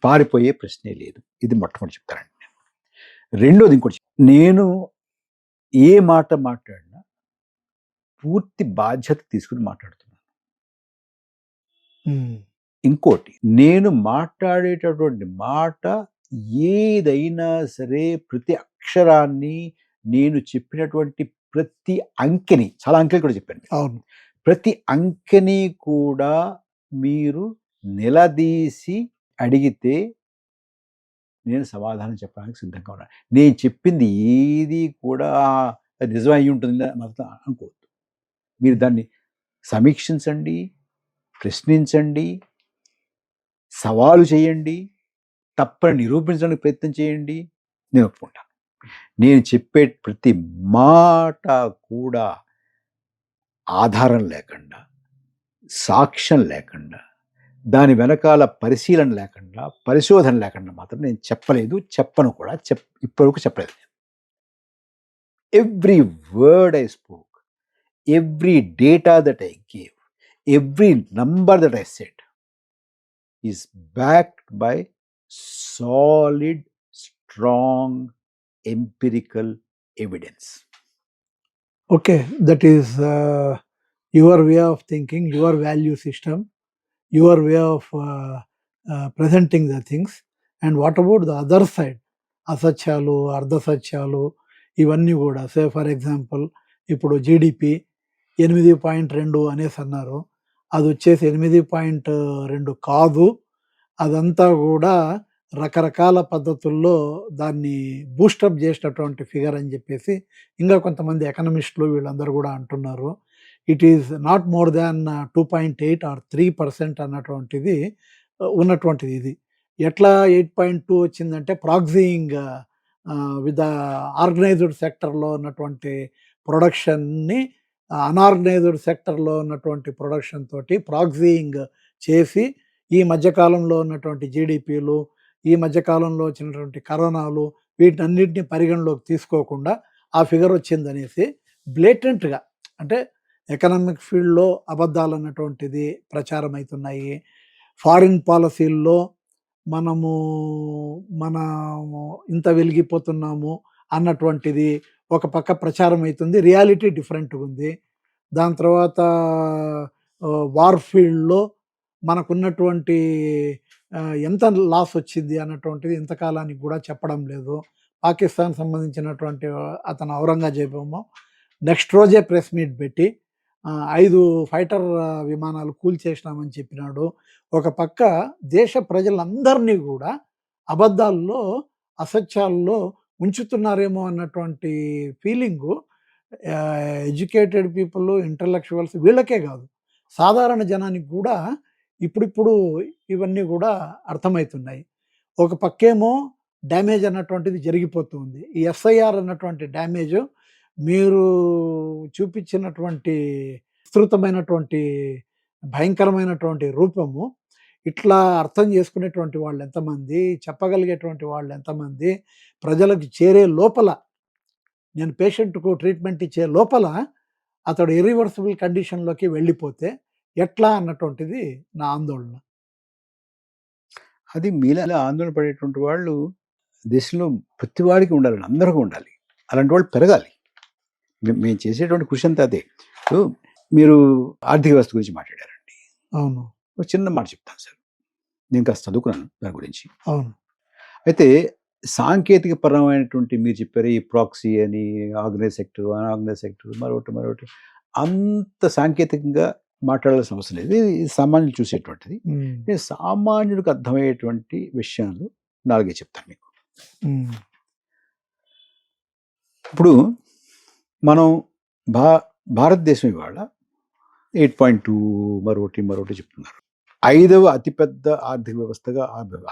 పారిపోయే ప్రశ్నే లేదు. ఇది మొట్టమొదటి చెప్తానండి నేను. రెండోది ఇంకోటి నేను ఏ మాట మాట్లాడినా పూర్తి బాధ్యత తీసుకొని మాట్లాడుతున్నాను. ఇంకోటి నేను మాట్లాడేటటువంటి మాట ఏదైనా సరే ప్రతి అక్షరాన్ని నేను చెప్పినటువంటి ప్రతి అంకెని చాలా అంకెలు కూడా చెప్పాను. అవును. ప్రతి అంకెని కూడా మీరు నిలదీసి అడిగితే నేను సమాధానం చెప్పడానికి సిద్ధంగా ఉన్నాను. నేను చెప్పింది ఏది కూడా అది నిజం అయి ఉంటుంది మాత్రం అనుకోవద్దు. మీరు దాన్ని సమీక్షించండి, ప్రశ్నించండి, సవాలు చేయండి, తప్పని నిరూపించడానికి ప్రయత్నం చేయండి. నేను ఒప్పుకుంటాను. నేను చెప్పే ప్రతి మాట కూడా ఆధారం లేకుండా, సాక్ష్యం లేకుండా, దాని వెనకాల పరిశీలన లేకుండా, పరిశోధన లేకుండా మాత్రం నేను చెప్పలేదు, చెప్పను కూడా. ఇప్పటివరకు చెప్పలేదు. Every word I spoke, every data that I gave, every number that I said is backed by solid, strong, empirical evidence. Okay, that is your way of thinking, your value system, your way of presenting the things. And what about the other side? అసత్యాలు, అర్ధసత్యాలు ఇవన్నీ కూడా say for example ఇప్పుడు GDP 8.2 అనేసి అన్నారు. అది వచ్చేసి 8.2 కాదు. అదంతా కూడా రకరకాల పద్ధతుల్లో దాన్ని బూస్టప్ చేసినటువంటి ఫిగర్ అని చెప్పేసి ఇంకా కొంతమంది ఎకనమిస్టులు వీళ్ళందరూ కూడా అంటున్నారు. It is not more than 2.8 or 3% అన్నటువంటిది ఉన్నటువంటిది. ఇది ఎట్లా 8.2 వచ్చిందంటే ప్రాక్సీయింగ్ విత్ ద ఆర్గనైజ్డ్ సెక్టర్లో ఉన్నటువంటి ప్రొడక్షన్ని అన్ఆర్గనైజ్డ్ సెక్టర్లో ఉన్నటువంటి ప్రొడక్షన్ తోటి ప్రాక్సీయింగ్ చేసి ఈ మధ్యకాలంలో ఉన్నటువంటి జీడిపిలు, ఈ మధ్యకాలంలో వచ్చినటువంటి కరోనాలు వీటన్నిటిని పరిగణలోకి తీసుకోకుండా ఆ ఫిగర్ వచ్చిందనేసి బ్లేటెంట్గా, అంటే ఎకనామిక్ ఫీల్డ్లో అబద్ధాలు అన్నటువంటిది ప్రచారం అవుతున్నాయి. ఫారిన్ పాలసీల్లో మనము ఇంత వెలిగిపోతున్నాము అన్నటువంటిది ఒక పక్క ప్రచారం అవుతుంది. రియాలిటీ డిఫరెంట్గా ఉంది. దాని తర్వాత వార్ ఫీల్డ్లో మనకున్నటువంటి ఎంత లాస్ వచ్చింది అన్నటువంటిది ఇంతకాలానికి కూడా చెప్పడం లేదు. పాకిస్తాన్ సంబంధించినటువంటి అతను ఔరంగజేబు నెక్స్ట్ రోజే ప్రెస్ మీట్ పెట్టి 5 ఫైటర్ విమానాలు కూల్చేసినామని చెప్పినాడు. ఒక పక్క దేశ ప్రజలందరినీ కూడా అబద్ధాల్లో, అసత్యాల్లో ఉంచుతున్నారేమో అన్నటువంటి ఫీలింగు ఎడ్యుకేటెడ్ పీపుల్, ఇంటలెక్చువల్స్ వీళ్ళకే కాదు, సాధారణ జనానికి కూడా ఇప్పుడిప్పుడు ఇవన్నీ కూడా అర్థమవుతున్నాయి. ఒక పక్కేమో డ్యామేజ్ అన్నటువంటిది జరిగిపోతుంది. ఈ ఎస్ఐఆర్ అన్నటువంటి డ్యామేజ్ మీరు చూపించినటువంటి విస్తృతమైనటువంటి భయంకరమైనటువంటి రూపము ఇట్లా అర్థం చేసుకునేటువంటి వాళ్ళు ఎంతమంది, చెప్పగలిగేటువంటి వాళ్ళు ఎంతమంది, ప్రజలకు చేరే లోపల, నేను పేషెంట్కు ట్రీట్మెంట్ ఇచ్చే లోపల అతడు ఇర్రివర్సిబుల్ కండిషన్లోకి వెళ్ళిపోతే ఎట్లా అన్నటువంటిది నా ఆందోళన. అది మీలా ఆందోళన పడేటువంటి వాళ్ళు దేశంలో ప్రతి వాడికి ఉండాలండి, అందరికీ ఉండాలి. అలాంటి వాళ్ళు పెరగాలి. మేము చేసేటువంటి కృషి అంతా అదే. మీరు ఆర్థిక వ్యవస్థ గురించి మాట్లాడారండి. అవును. ఒక చిన్న మాట చెప్తాను సార్. నేను కాస్త చదువుకున్నాను దాని గురించి. అవును. అయితే సాంకేతిక పరమైనటువంటి మీరు చెప్పారు ఈ ప్రాక్సీ అని, ఆర్గనైజ్ సెక్టర్, అన్ఆర్గనైజ్ సెక్టర్, మరొకటి అంత సాంకేతికంగా మాట్లాడాల్సిన అవసరం లేదు. ఇది సామాన్యులు చూసేటువంటిది. నేను సామాన్యుడికి అర్థమయ్యేటువంటి విషయాలు 4 చెప్తాను మీకు. ఇప్పుడు మనం భారతదేశం ఇవాళ 8.2 మరొకటి చెప్తున్నారు. 5వ అతిపెద్ద ఆర్థిక వ్యవస్థగా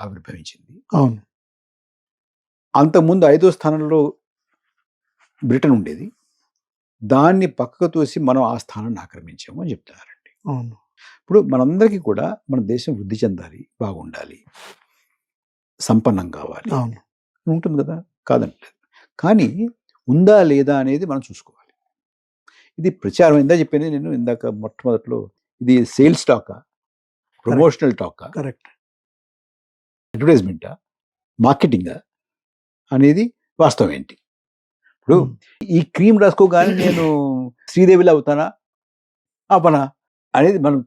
ఆవిర్భవించింది. అవును. అంతకుముందు 5వ స్థానంలో బ్రిటన్ ఉండేది. దాన్ని పక్కకు తోసి మనం ఆ స్థానాన్ని ఆక్రమించాము అని చెప్తున్నారండి. అవును. ఇప్పుడు మనందరికీ కూడా మన దేశం వృద్ధి చెందాలి, బాగుండాలి, సంపన్నం కావాలి, అవును, ఉంటుంది కదా, కాదంటలేదు. కానీ ఉందా లేదా అనేది మనం చూసుకోవాలి. ఇది ప్రచారం ఇందా చెప్పాను నేను ఇందాక మొట్టమొదట్లో, ఇది సేల్స్ టాకా, ప్రమోషనల్ టాకా, కరెక్ట్. అడ్వర్టైజ్మెంటా, మార్కెటింగా అనేది వాస్తవం ఏంటి? ఇప్పుడు ఉమ్, ఈ క్రీమ్ రాసుకోగానే నేను శ్రీదేవిలో అవుతానా అవనా అనేది మనం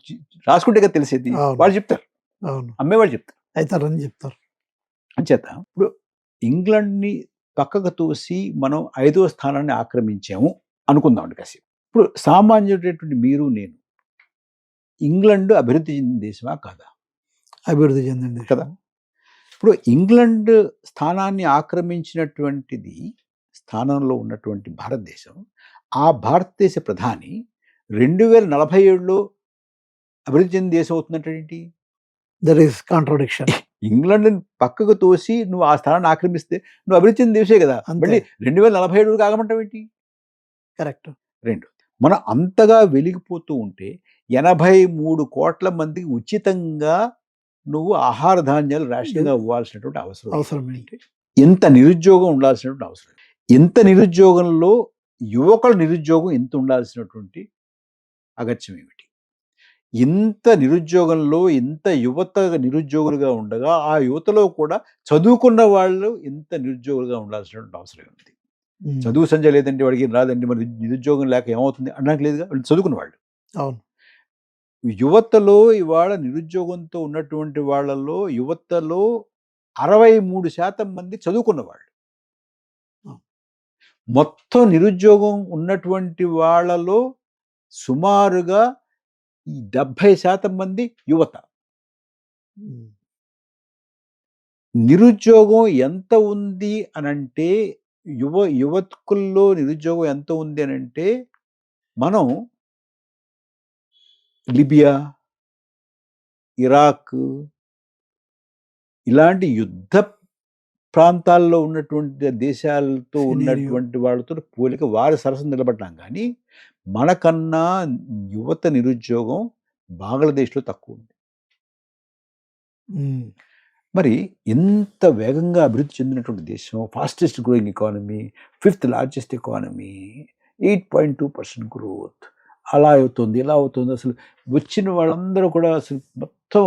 రాసుకుంటే కదా తెలిసేది. అవును. వాళ్ళు చెప్తారు, అవును, అమ్మేవాళ్ళు చెప్తారు. అవుతారని చెప్తారు. అంచేత ఇప్పుడు ఇంగ్లాండ్ని పక్కకు తోసి మనం 5వ స్థానాన్ని ఆక్రమించాము అనుకుందామండి కాసేపు. ఇప్పుడు సామాన్యుడైనటువంటి మీరు నేను ఇంగ్లాండ్ అభివృద్ధి చెందిన దేశమా కాదా? అభివృద్ధి చెందింది కదా. ఇప్పుడు ఇంగ్లాండ్ స్థానాన్ని ఆక్రమించినటువంటిది స్థానంలో ఉన్నటువంటి భారతదేశం, ఆ భారతదేశ ప్రధాని 2047లో అభివృద్ధి చెందిన దేశం అవుతుందంటే దర్ ఈస్ కాంట్రడిక్షన్. ఇంగ్లాండ్ పక్కకు తోసి నువ్వు ఆ స్థానాన్ని ఆక్రమిస్తే నువ్వు అభివృద్ధి చెందిన దేశమే కదా. అంతే. మళ్ళీ 2047 ఆగమంటావు ఏంటి? కరెక్ట్. 2 మనం అంతగా వెలిగిపోతూ ఉంటే 83 కోట్ల మందికి ఉచితంగా నువ్వు ఆహార ధాన్యాలు రేషన్గా ఇవ్వాల్సినటువంటి అవసరం ఏంటి? ఎంత నిరుద్యోగం ఉండాల్సినటువంటి అవసరం, ఎంత నిరుద్యోగంలో యువకుల నిరుద్యోగం ఎంత ఉండాల్సినటువంటి అగత్యం ఏమిటి? ఇంత నిరుద్యోగంలో ఇంత యువత నిరుద్యోగులుగా ఉండగా ఆ యువతలో కూడా చదువుకున్న వాళ్ళు ఎంత నిరుద్యోగులుగా ఉండాల్సినటువంటి అవసరం ఉంది. చదువు సంజయ్ లేదండి, వాడికి ఏం రాదండి, మరి నిరుద్యోగం లేక ఏమవుతుంది అనడానికి లేదుగా, వాళ్ళు చదువుకున్న వాళ్ళు. అవును. యువతలో ఇవాళ నిరుద్యోగంతో ఉన్నటువంటి వాళ్ళలో యువతలో 63% మంది చదువుకున్న వాళ్ళు. మొత్తం నిరుద్యోగం ఉన్నటువంటి వాళ్ళలో సుమారుగా 70% మంది యువత. నిరుద్యోగం ఎంత ఉంది అనంటే, యువకుల్లో నిరుద్యోగం ఎంత ఉంది అనంటే, మనం లిబియా, ఇరాక్ ఇలాంటి యుద్ధ ప్రాంతాల్లో ఉన్నటువంటి దేశాలతో ఉన్నటువంటి వాళ్ళతో పోలిక వారి సరసన నిలబడ్డాం. కానీ మనకన్నా యువత నిరుద్యోగం బంగ్లాదేశ్లో తక్కువ ఉంది. మరి ఎంత వేగంగా అభివృద్ధి చెందినటువంటి దేశం, fastest growing economy, 5th largest economy, 8.2% growth, అలా అవుతుంది, ఇలా అవుతుంది. అసలు వచ్చిన వాళ్ళందరూ కూడా అసలు మొత్తం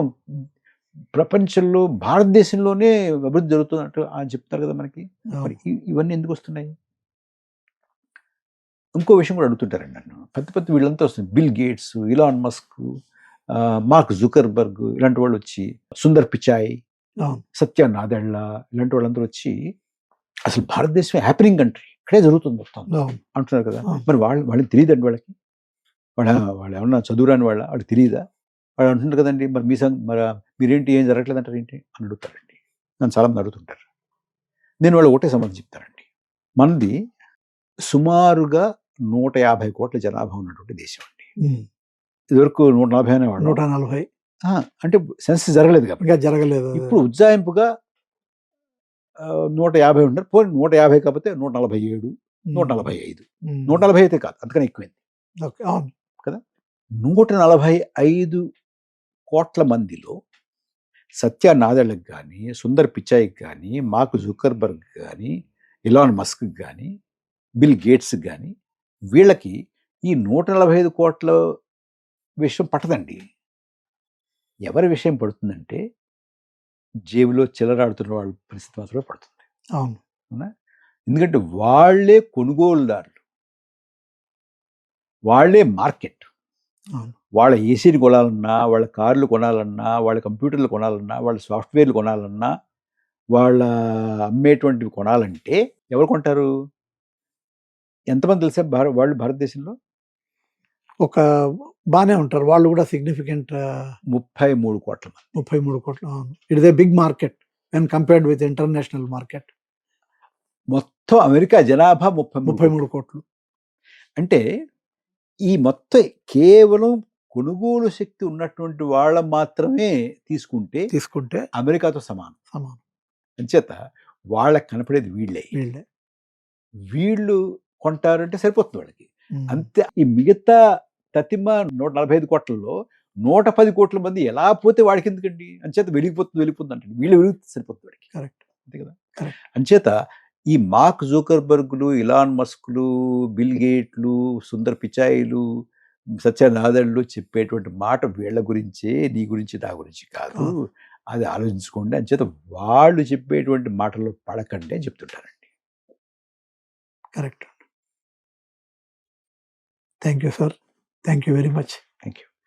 ప్రపంచంలో భారతదేశంలోనే అభివృద్ధి జరుగుతున్నట్టు అని చెప్తారు కదా మనకి. మరి ఇవన్నీ ఎందుకు వస్తున్నాయి? ఇంకో విషయం కూడా అడుగుతుంటారండి నన్ను, పెద్ద వీళ్ళంతా వస్తుంది, bill gates, Elon Musk, mark Zuckerberg ఇలాంటి వాళ్ళు వచ్చి, సుందర్ పిచాయ్, సత్య నాదెళ్ళ ఇలాంటి వాళ్ళందరూ వచ్చి అసలు భారతదేశం హ్యాపీనింగ్ కంట్రీ, ఇక్కడే జరుగుతుంది మొత్తం అంటున్నారు కదా. మరి వాళ్ళకి తెలియదండి, వాళ్ళు ఏమన్నా చదువురాని వాళ్ళకి తెలియదా? వాళ్ళు అంటున్నారు కదండి, మరి మరి మీరేంటి, ఏం జరగట్లేదు అంటారు ఏంటి అని అడుగుతారండి. నన్ను చాలామంది అడుగుతుంటారు. నేను వాళ్ళు ఒకటే సమాధానం చెప్తానండి, మనది సుమారుగా 150 కోట్ల జనాభా ఉన్నటువంటి దేశం అండి. ఇదివరకు 140 అనేవాళ్ళు. 140 అంటే సెన్సస్ జరగలేదు కదా, జరగలేదు. ఇప్పుడు ఉజ్జాయింపుగా 150 ఉంటారు. పోనీ 150 కాకపోతే 147, 145, 140 అయితే కాదు, అంతకన్నా ఎక్కువైంది కదా. 145 కోట్ల మందిలో సత్య నాదెళ్ళకి కానీ, సుందర్ పిచాయ్కి కానీ, మార్క్ జుకర్బర్గ్ కానీ, ఇలాన్ మస్క్ కానీ, బిల్ గేట్స్ కానీ, వీళ్ళకి ఈ 145 కోట్ల విషయం పట్టదండి. ఎవరి విషయం పడుతుందంటే జేబులో చిల్లరాడుతున్న వాళ్ళ పరిస్థితి మాత్రమే పడుతుంది. అవునా? ఎందుకంటే వాళ్ళే కొనుగోలుదారులు, వాళ్ళే మార్కెట్. వాళ్ళ ఏసీని కొనాలన్నా, వాళ్ళ కార్లు కొనాలన్నా, వాళ్ళ కంప్యూటర్లు కొనాలన్నా, వాళ్ళ సాఫ్ట్వేర్లు కొనాలన్నా, వాళ్ళ అమ్మేటువంటివి కొనాలంటే ఎవరు కొంటారు? ఎంతమంది తెలుసా వాళ్ళు భారతదేశంలో? ఒక బాగానే ఉంటారు వాళ్ళు కూడా, సిగ్నిఫికెంట్ 33 కోట్ల మంది. 33 కోట్లు. It is a big market when compared with international market. మొత్తం అమెరికా జనాభా 33 కోట్లు. అంటే ఈ మొత్తం కేవలం కొనుగోలు శక్తి ఉన్నటువంటి వాళ్ళ మాత్రమే తీసుకుంటే అమెరికాతో సమానం. అంచేత వాళ్ళకి కనపడేది వీళ్ళే. వీళ్ళు కొంటారంటే సరిపోతుంది వాళ్ళకి అంతే. ఈ మిగతా తతిమ 145 కోట్లలో 110 కోట్ల మంది ఎలా పోతే వాడికి ఎందుకండి? అంచేత వెళ్ళిపోతుంది అంటే వీళ్ళు వెలిగితే సరిపోతుంది వాడికి. కరెక్ట్, అంతే కదా. అంచేత ఈ మార్క్ జూకర్బర్గ్లు, ఇలాన్ మస్క్లు, బిల్ గేట్లు, సుందర్ పిచాయిలు, సత్య నాదెళ్ళు చెప్పేటువంటి మాట వీళ్ళ గురించే, నీ గురించి నా గురించి కాదు. అది ఆలోచించుకోండి. అంచేత వాళ్ళు చెప్పేటువంటి మాటల్లో పడకండి అని చెప్తుంటానండి. Correct. Thank you sir. Thank you very much. Thank you.